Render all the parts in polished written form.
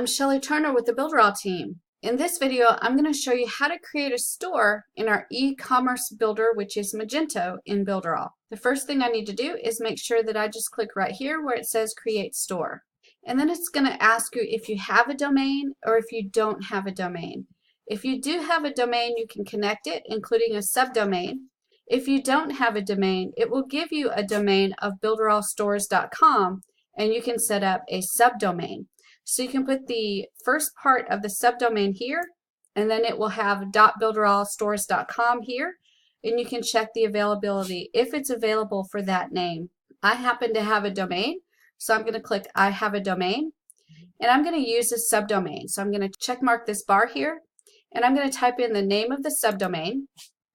I'm Shelly Turner with the Builderall team. In this video, I'm going to show you how to create a store in our e-commerce builder, which is Magento in Builderall. The first thing I need to do is make sure that I just click right here where it says Create Store. And then it's going to ask you if you have a domain or if you don't have a domain. If you do have a domain, you can connect it, including a subdomain. If you don't have a domain, it will give you a domain of builderallstores.com, and you can set up a subdomain. So you can put the first part of the subdomain here, and then it will have .builderallstores.com here, and you can check the availability if it's available for that name. I happen to have a domain, so I'm going to click I have a domain, and I'm going to use a subdomain. So I'm going to check mark this bar here, and I'm going to type in the name of the subdomain,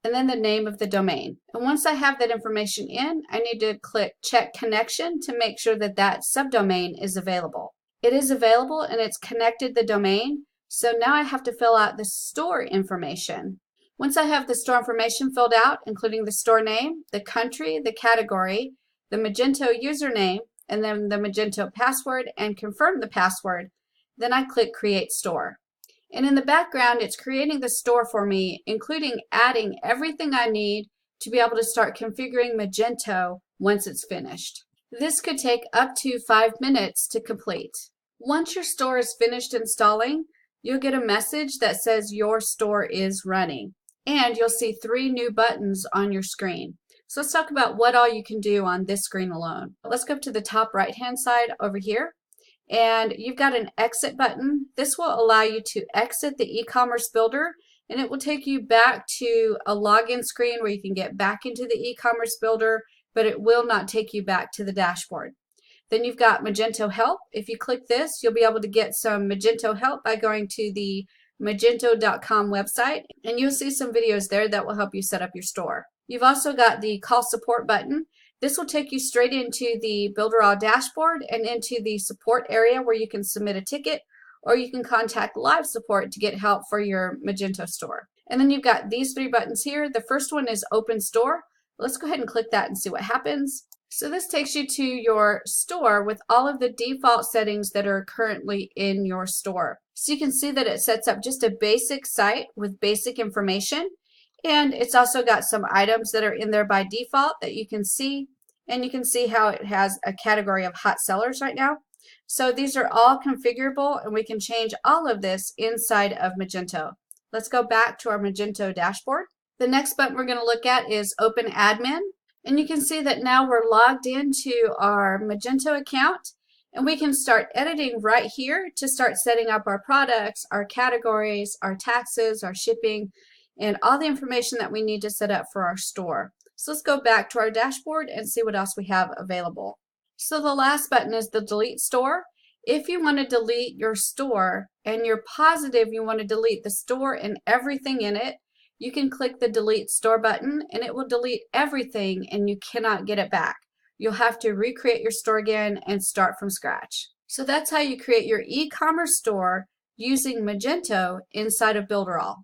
and then the name of the domain. And once I have that information in, I need to click Check Connection to make sure that that subdomain is available. It is available and it's connected the domain, so now I have to fill out the store information. Once I have the store information filled out, including the store name, the country, the category, the Magento username, and then the Magento password, and confirm the password, then I click Create Store. And in the background, it's creating the store for me, including adding everything I need to be able to start configuring Magento once it's finished. This could take up to 5 minutes to complete. Once your store is finished installing, you'll get a message that says your store is running, and you'll see 3 new buttons on your screen. So let's talk about what all you can do on this screen alone. Let's go up to the top right hand side over here, and you've got an exit button. This will allow you to exit the e-commerce builder, and it will take you back to a login screen where you can get back into the e-commerce builder, but it will not take you back to the dashboard. Then you've got Magento Help. If you click this, you'll be able to get some Magento help by going to the magento.com website, and you'll see some videos there that will help you set up your store. You've also got the Call Support button. This will take you straight into the Builderall dashboard and into the support area where you can submit a ticket, or you can contact live support to get help for your Magento store. And then you've got these 3 buttons here. The first one is Open Store. Let's go ahead and click that and see what happens. So this takes you to your store with all of the default settings that are currently in your store. So you can see that it sets up just a basic site with basic information, and it's also got some items that are in there by default that you can see, and you can see how it has a category of hot sellers right now. So these are all configurable, and we can change all of this inside of Magento. Let's go back to our Magento dashboard. The next button we're going to look at is Open Admin. And you can see that now we're logged into our Magento account, and we can start editing right here to start setting up our products, our categories, our taxes, our shipping, and all the information that we need to set up for our store. So let's go back to our dashboard and see what else we have available. So the last button is the Delete Store. If you want to delete your store and you're positive you want to delete the store and everything in it, you can click the Delete Store button, and it will delete everything, and you cannot get it back. You'll have to recreate your store again and start from scratch. So that's how you create your e-commerce store using Magento inside of Builderall.